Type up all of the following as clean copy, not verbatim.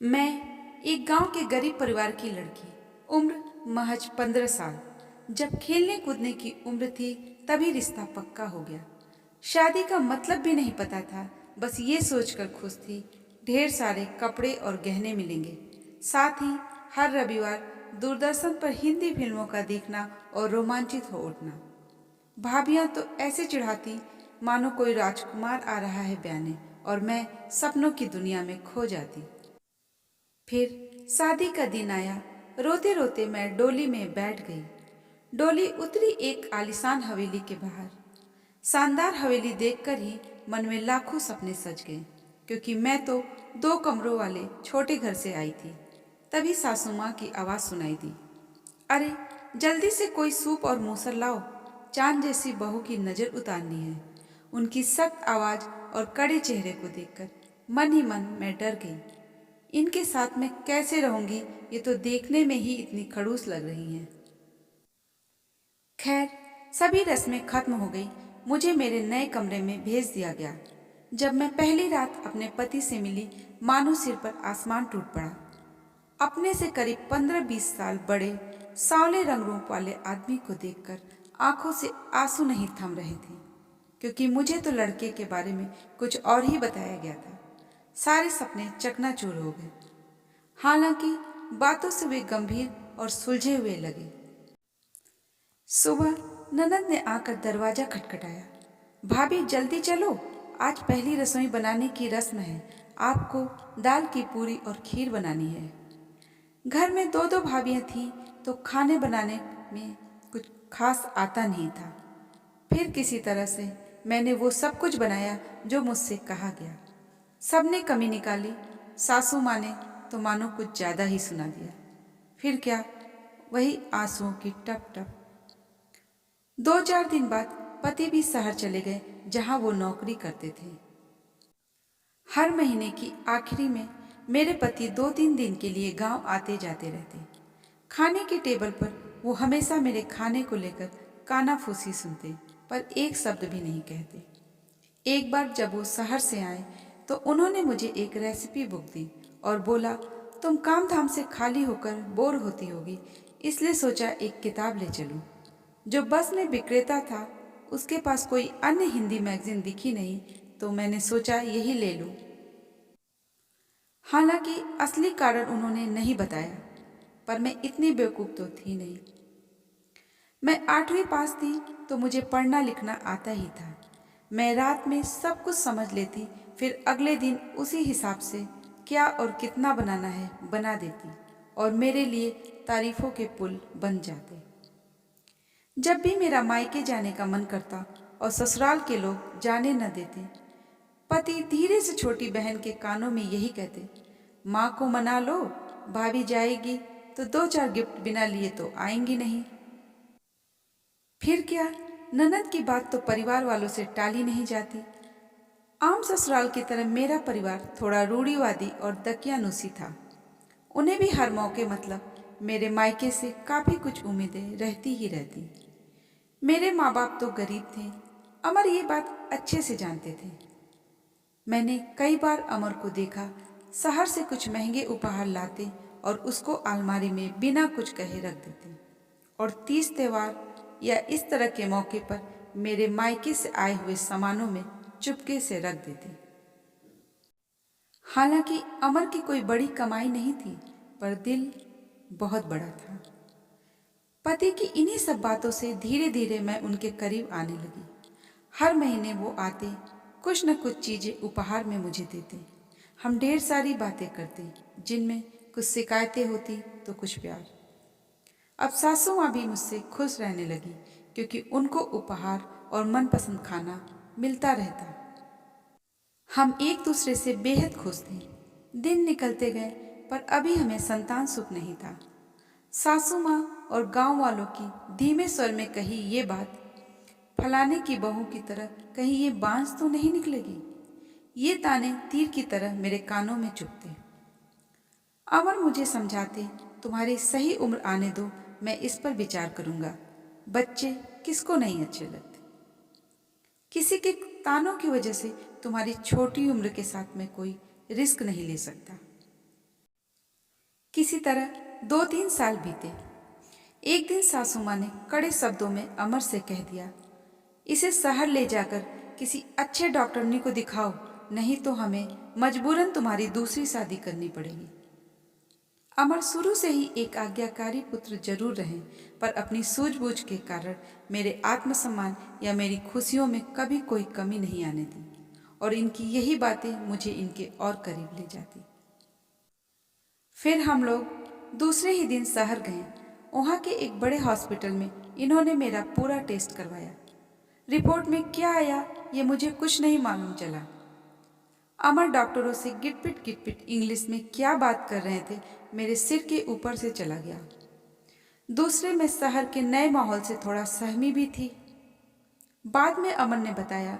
मैं एक गांव के गरीब परिवार की लड़की, उम्र महज 15 साल। जब खेलने कूदने की उम्र थी तभी रिश्ता पक्का हो गया। शादी का मतलब भी नहीं पता था, बस ये सोचकर खुश थी ढेर सारे कपड़े और गहने मिलेंगे। साथ ही हर रविवार दूरदर्शन पर हिंदी फिल्मों का देखना और रोमांचित हो उठना। भाभियां तो ऐसे चिढ़ाती मानो कोई राजकुमार आ रहा है ब्याने, और मैं सपनों की दुनिया में खो जाती। फिर शादी का दिन आया। रोते रोते मैं डोली में बैठ गई। डोली उतरी एक आलीशान हवेली के बाहर। शानदार हवेली देखकर ही मन में लाखों सपने सज गए, क्योंकि मैं तो 2 कमरों वाले छोटे घर से आई थी। तभी सासू माँ की आवाज़ सुनाई दी, अरे जल्दी से कोई सूप और मूसर लाओ, चांद जैसी बहू की नज़र उतारनी है। उनकी सख्त आवाज़ और कड़े चेहरे को देखकर मन ही मन मैं डर गई। इनके साथ मैं कैसे रहूंगी, ये तो देखने में ही इतनी खड़ूस लग रही हैं। खैर, सभी रस्में खत्म हो गई। मुझे मेरे नए कमरे में भेज दिया गया। जब मैं पहली रात अपने पति से मिली, मानो सिर पर आसमान टूट पड़ा। अपने से करीब 15-20 साल बड़े सांवले रंग रूप वाले आदमी को देखकर आंखों से आंसू नहीं थम रहे थे, क्योंकि मुझे तो लड़के के बारे में कुछ और ही बताया गया था। सारे सपने चकनाचूर हो गए। हालांकि बातों से वे गंभीर और सुलझे हुए लगे। सुबह ननद ने आकर दरवाजा खटखटाया। भाभी जल्दी चलो, आज पहली रसोई बनाने की रस्म है। आपको दाल की पूरी और खीर बनानी है। घर में 2-2 भाभियां थीं, तो खाने बनाने में कुछ खास आता नहीं था। फिर किसी तरह से मैंने वो सब कुछ बनाया जो मुझसे कहा गया। सबने कमी निकाली। सासू माँ ने तो मानो कुछ ज़्यादा ही सुना दिया। फिर क्या, वही आंसुओं की टप टप। 2-4 दिन बाद पति भी शहर चले गए, जहाँ वो नौकरी करते थे। हर महीने की आखिरी में मेरे पति 2-3 दिन के लिए गांव आते जाते रहते। खाने के टेबल पर वो हमेशा मेरे खाने को लेकर कानाफूसी सुनते, पर एक शब्द भी नहीं कहते। एक बार जब वो शहर से आए तो उन्होंने मुझे एक रेसिपी बुक दी और बोला, तुम काम धाम से खाली होकर बोर होती होगी, इसलिए सोचा एक किताब ले चलूं। जो बस में विक्रेता था, उसके पास कोई अन्य हिंदी मैगजीन दिखी नहीं, तो मैंने सोचा यही ले लूं। हालांकि असली कारण उन्होंने नहीं बताया, पर मैं इतनी बेवकूफ़ तो थी नहीं। मैं 8वीं पास थी, तो मुझे पढ़ना लिखना आता ही था। मैं रात में सब कुछ समझ लेती, फिर अगले दिन उसी हिसाब से क्या और कितना बनाना है बना देती, और मेरे लिए तारीफों के पुल बन जाते। जब भी मेरा मायके जाने का मन करता और ससुराल के लोग जाने न देते, पति धीरे से छोटी बहन के कानों में यही कहते, माँ को मना लो, भाभी जाएगी तो 2-4 गिफ्ट बिना लिए तो आएंगी नहीं। फिर क्या, ननद की बात तो परिवार वालों से टाली नहीं जाती। आम ससुराल की तरह मेरा परिवार थोड़ा रूढ़िवादी और दकियानूसी था। उन्हें भी हर मौके मतलब मेरे मायके से काफ़ी कुछ उम्मीदें रहती ही रहती। मेरे माँ बाप तो गरीब थे, अमर ये बात अच्छे से जानते थे। मैंने कई बार अमर को देखा शहर से कुछ महंगे उपहार लाते और उसको अलमारी में बिना कुछ कहे रख देते, और 30 त्योहार या इस तरह के मौके पर मेरे मायके से आए हुए सामानों में चुपके से रख देते। हालांकि अमर की कोई बड़ी कमाई नहीं थी, पर दिल बहुत बड़ा था। पति की इन्हीं सब बातों से धीरे धीरे मैं उनके करीब आने लगी। हर महीने वो आते, कुछ न कुछ चीज़ें उपहार में मुझे देते। हम ढेर सारी बातें करते, जिनमें कुछ शिकायतें होती तो कुछ प्यार। अब सासू माँ भी मुझसे खुश रहने लगी, क्योंकि उनको उपहार और मनपसंद खाना मिलता रहता। हम एक दूसरे से बेहद खुश थे। दिन निकलते गए, पर अभी हमें संतान सुख नहीं था। सासू माँ और गांव वालों की धीमे स्वर में कही ये बात, फलाने की बहू की तरह कहीं ये बांझ तो नहीं निकलेगी, ये ताने तीर की तरह मेरे कानों में चुभते। अमर मुझे समझाते, तुम्हारी सही उम्र आने दो, मैं इस पर विचार करूंगा। बच्चे किसको नहीं अच्छे लगते। किसी के तानों की वजह से तुम्हारी छोटी उम्र के साथ में कोई रिस्क नहीं ले सकता। किसी तरह 2-3 साल बीते। एक दिन सासू माँ ने कड़े शब्दों में अमर से कह दिया, इसे शहर ले जाकर किसी अच्छे डॉक्टरनी को दिखाओ, नहीं तो हमें मजबूरन तुम्हारी दूसरी शादी करनी पड़ेगी। अमर शुरू से ही एक आज्ञाकारी पुत्र जरूर रहे, पर अपनी सूझबूझ के कारण मेरे आत्मसम्मान या मेरी खुशियों में कभी कोई कमी नहीं आने दी, और इनकी यही बातें मुझे इनके और करीब ले जाती। फिर हम लोग दूसरे ही दिन शहर गए। वहाँ के एक बड़े हॉस्पिटल में इन्होंने मेरा पूरा टेस्ट करवाया। रिपोर्ट में क्या आया ये मुझे कुछ नहीं मालूम चला। अमर डॉक्टरों से गिटपिट इंग्लिश में क्या बात कर रहे थे, मेरे सिर के ऊपर से चला गया। दूसरे में शहर के नए माहौल से थोड़ा सहमी भी थी। बाद में अमर ने बताया,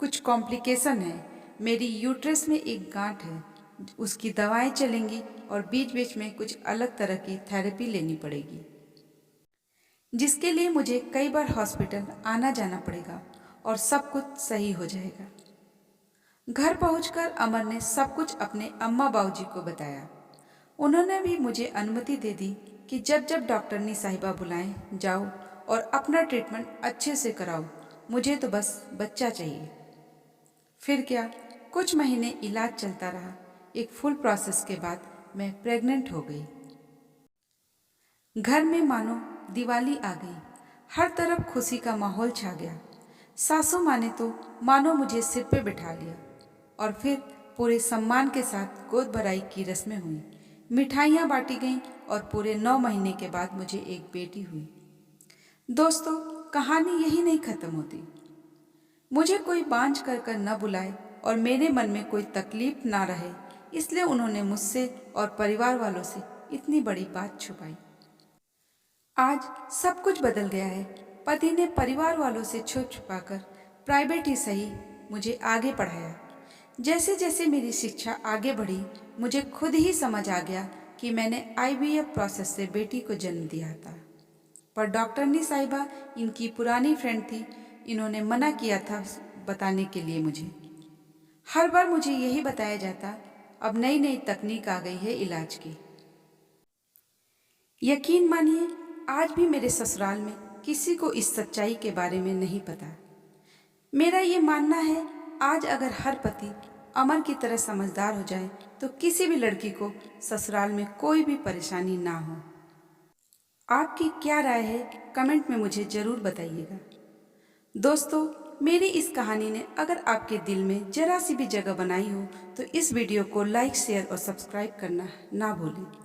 कुछ कॉम्प्लिकेशन है, मेरी यूट्रस में एक गांठ है, उसकी दवाएं चलेंगी और बीच बीच में कुछ अलग तरह की थेरेपी लेनी पड़ेगी, जिसके लिए मुझे कई बार हॉस्पिटल आना जाना पड़ेगा और सब कुछ सही हो जाएगा। घर पहुंचकर अमर ने सब कुछ अपने अम्मा बाबूजी को बताया। उन्होंने भी मुझे अनुमति दे दी कि जब जब डॉक्टरनी साहिबा बुलाएं जाओ और अपना ट्रीटमेंट अच्छे से कराओ, मुझे तो बस बच्चा चाहिए। फिर क्या, कुछ महीने इलाज चलता रहा। एक फुल प्रोसेस के बाद मैं प्रेग्नेंट हो गई। घर में मानो दिवाली आ गई, हर तरफ खुशी का माहौल छा गया। सासू माँ ने तो मानो मुझे सिर पे बिठा लिया और फिर पूरे सम्मान के साथ गोद भराई की रस्में हुई, मिठाइयाँ बांटी गईं और पूरे 9 महीने के बाद मुझे एक बेटी हुई। दोस्तों, कहानी यही नहीं खत्म होती। मुझे कोई बांझ कर न बुलाए और मेरे मन में कोई तकलीफ ना रहे, इसलिए उन्होंने मुझसे और परिवार वालों से इतनी बड़ी बात छुपाई। आज सब कुछ बदल गया है। पति ने परिवार वालों से छुप छुपाकर प्राइवेट ही सही मुझे आगे पढ़ाया। जैसे जैसे मेरी शिक्षा आगे बढ़ी, मुझे खुद ही समझ आ गया कि मैंने IVF प्रोसेस से बेटी को जन्म दिया था। पर डॉक्टरनी साहिबा इनकी पुरानी फ्रेंड थी, इन्होंने मना किया था बताने के लिए मुझे। हर बार मुझे यही बताया जाता, अब नई नई तकनीक आ गई है इलाज की। यकीन मानिए, आज भी मेरे ससुराल में किसी को इस सच्चाई के बारे में नहीं पता। मेरा ये मानना है, आज अगर हर पति अमर की तरह समझदार हो जाए तो किसी भी लड़की को ससुराल में कोई भी परेशानी ना हो। आपकी क्या राय है, कमेंट में मुझे ज़रूर बताइएगा। दोस्तों, मेरी इस कहानी ने अगर आपके दिल में जरा सी भी जगह बनाई हो तो इस वीडियो को लाइक, शेयर और सब्सक्राइब करना ना भूलें।